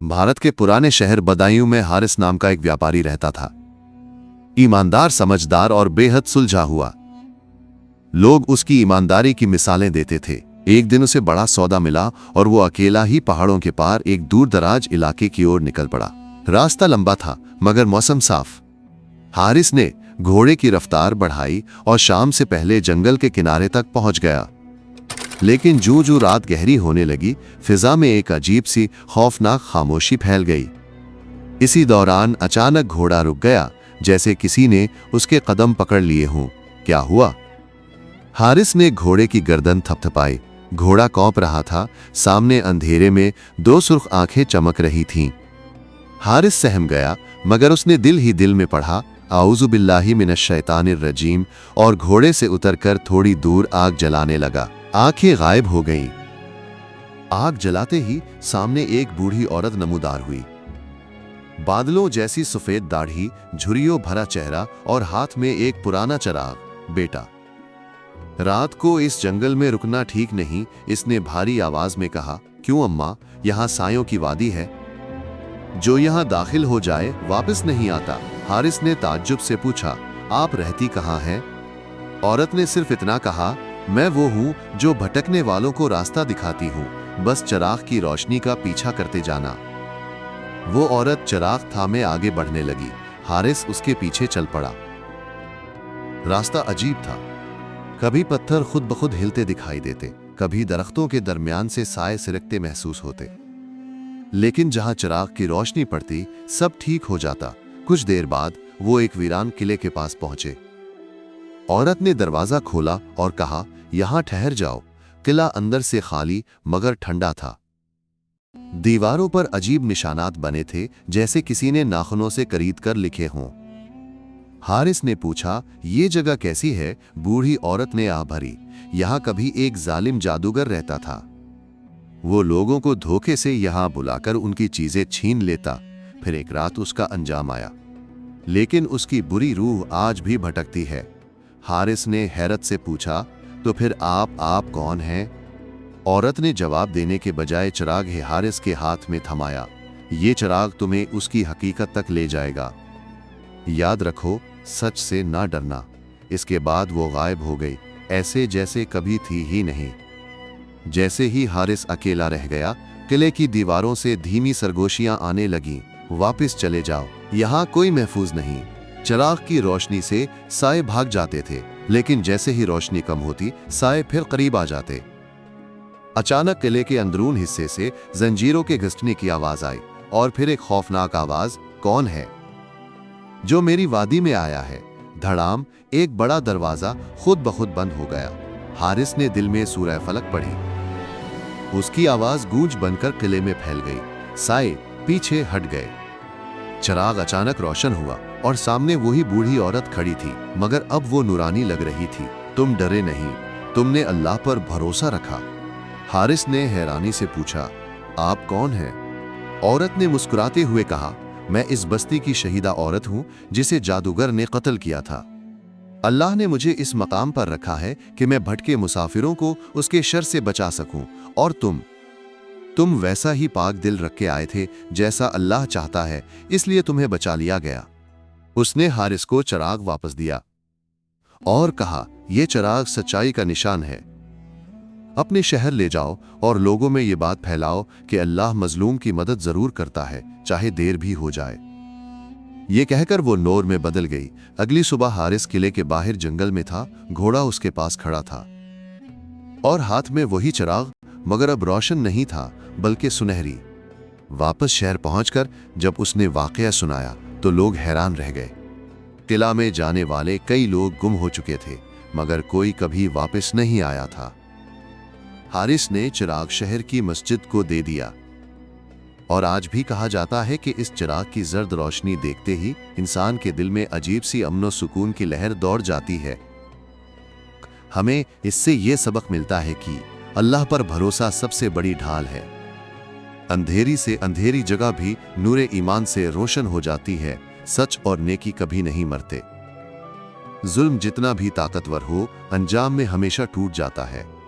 भारत के पुराने शहर बदायूं में हारिस नाम का एक व्यापारी रहता था। ईमानदार, समझदार और बेहद सुलझा हुआ। लोग उसकी ईमानदारी की मिसालें देते थे। एक दिन उसे बड़ा सौदा मिला और वो अकेला ही पहाड़ों के पार एक दूर दराज इलाके की ओर निकल पड़ा। रास्ता लंबा था मगर मौसम साफ। हारिस ने घोड़े की रफ्तार बढ़ाई और शाम से पहले जंगल के किनारे तक पहुंच गया। लेकिन जूं-जूं रात गहरी होने लगी, फिजा में एक अजीब सी खौफनाक खामोशी फैल गई। इसी दौरान अचानक घोड़ा रुक गया, जैसे किसी ने उसके कदम पकड़ लिए हों। क्या हुआ? हारिस ने घोड़े की गर्दन थपथपाई। घोड़ा कौंप रहा था। सामने अंधेरे में दो सुर्ख आंखें चमक रही थीं। हारिस सहम गया, मगर उसने दिल ही दिल में पढ़ा, आऊज़ु बिल्लाहि मिनश शैतानिर रजीम, और घोड़े से उतरकर थोड़ी दूर आग जलाने लगा। आंखें गायब हो गईं। आग जलाते ही सामने एक बूढ़ी औरत नमूदार हुई। बादलों जैसी सफेद दाढ़ी, झुर्रियों भरा चेहरा और हाथ में एक पुराना चिराग। बेटा, रात को इस जंगल में रुकना ठीक नहीं, इसने भारी आवाज में कहा। क्यों अम्मा? यहां सायों की वादी है। जो यहां दाखिल हो जाए वापस नहीं आता। हारिस ने ताज्जुब से पूछा, आप रहती कहां हैं? औरत ने सिर्फ इतना कहा, मैं वो हूं जो भटकने वालों को रास्ता दिखाती हूं, बस चिराग की रोशनी का पीछा करते जाना। वो औरत चिराग थामे आगे बढ़ने लगी। हारिस उसके पीछे चल पड़ा। रास्ता अजीब था। कभी पत्थर खुद ब खुद हिलते दिखाई देते, कभी दरख्तों के दरमियान से साए सिरकते महसूस होते। लेकिन जहां चिराग की रोशनी पड़ती, सब ठीक हो जाता। कुछ देर बाद वो एक वीरान किले के पास पहुंचे। औरत ने दरवाजा खोला और कहा, यहां ठहर जाओ। किला अंदर से खाली मगर ठंडा था। दीवारों पर अजीब निशानात बने थे, जैसे किसी ने नाखूनों से करीद कर लिखे हों। हारिस ने पूछा, ये जगह कैसी है? बूढ़ी औरत ने आह भरी, यहां कभी एक जालिम जादूगर रहता था। वो लोगों को धोखे से यहां बुलाकर उनकी चीजें छीन लेता। फिर एक रात उसका अंजाम आया, लेकिन उसकी बुरी रूह आज भी भटकती है। हारिस ने हैरत से पूछा, तो फिर आप कौन हैं? औरत ने जवाब देने के बजाय चिराग हारिस के हाथ में थमाया। ये चिराग तुम्हें उसकी हकीकत तक ले जाएगा। याद रखो, सच से ना डरना। इसके बाद वो गायब हो गई, ऐसे जैसे कभी थी ही नहीं। जैसे ही हारिस अकेला रह गया, किले की दीवारों से धीमी सरगोशियां आने लगीं। वापस चले जाओ, यहां कोई महफूज नहीं। चिराग की रोशनी से साए भाग जाते थे, लेकिन जैसे ही रोशनी कम होती, साए फिर करीब आ जाते। अचानक किले के अंदरून हिस्से से जंजीरों के घिसटने की आवाज आई और फिर एक खौफनाक आवाज, कौन है जो मेरी वादी में आया है? धड़ाम, एक बड़ा दरवाजा खुद ब खुद बंद हो गया। हारिस ने दिल में सूरह फलक पढ़ी। उसकी आवाज गूंज बनकर किले में फैल गई। साए पीछे हट गए। चिराग अचानक रोशन हुआ और सामने वही बूढ़ी औरत खड़ी थी, मगर अब वो नूरानी लग रही थी। तुम डरे नहीं, तुमने अल्लाह पर भरोसा रखा। हारिस ने हैरानी से पूछा, आप कौन हैं? औरत ने मुस्कुराते हुए कहा, मैं इस बस्ती की शहीदा औरत हूं जिसे जादूगर ने कत्ल किया था। अल्लाह ने मुझे इस मकाम पर रखा है कि मैं भटके मुसाफिरों को उसके शर से बचा सकूं, और तुम वैसा ही पाक दिल रख के आए थे जैसा अल्लाह चाहता है, इसलिए तुम्हें बचा लिया गया। उसने हारिस को चिराग वापस दिया और कहा, यह चिराग सच्चाई का निशान है। अपने शहर ले जाओ और लोगों में ये बात फैलाओ कि अल्लाह मजलूम की मदद जरूर करता है, चाहे देर भी हो जाए। ये कहकर वो नूर में बदल गई। अगली सुबह हारिस किले के बाहर जंगल में था। घोड़ा उसके पास खड़ा था और हाथ में वही चिराग, मगर अब रोशन नहीं था बल्कि सुनहरी। वापस शहर पहुंचकर जब उसने वाकया सुनाया तो लोग हैरान रह गए। किला में जाने वाले कई लोग गुम हो चुके थे, मगर कोई कभी वापस नहीं आया था। हारिस ने चिराग शहर की मस्जिद को दे दिया और आज भी कहा जाता है कि इस चिराग की जर्द रोशनी देखते ही इंसान के दिल में अजीब सी अमन सुकून की लहर दौड़ जाती है। हमें इससे यह सबक मिलता है कि अल्लाह पर भरोसा सबसे बड़ी ढाल है। अंधेरी से अंधेरी जगह भी नूरे ईमान से रोशन हो जाती है। सच और नेकी कभी नहीं मरते। जुल्म जितना भी ताकतवर हो, अंजाम में हमेशा टूट जाता है।